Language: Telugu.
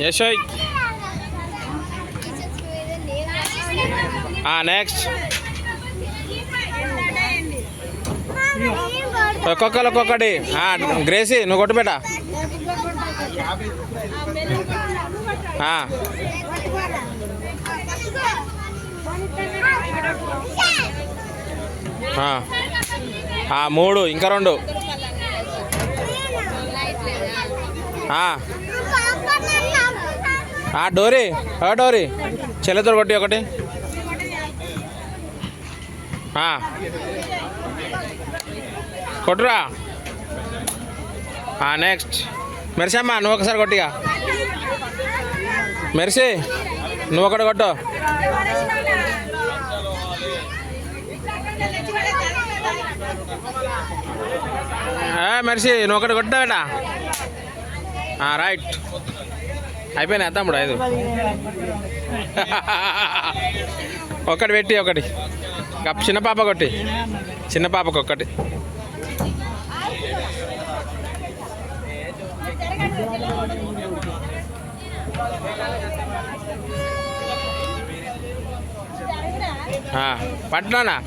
యశోయ్ నెక్స్ట్ ఒక్కొక్కటి గ్రేసీ నువ్వు కొట్టు బేట మూడు ఇంకా రెండు డోరీ డోరీ చెల్లెతో కొట్టి ఒకటి కొట్టురా నెక్స్ట్ మెర్సీ అమ్మా నువ్వు ఒకసారి కొట్టిగా మెర్సీ నువ్వు ఒకటి కొట్టు మెర్సీ నువ్వు ఒకటి కొట్టావేటా రైట్ అయిపోయినా తమ్ముడు 5 ఒకటి పెట్టి ఒకటి చిన్న పాప కొట్టి చిన్న పాపకు ఒక్కటి పట్టినానా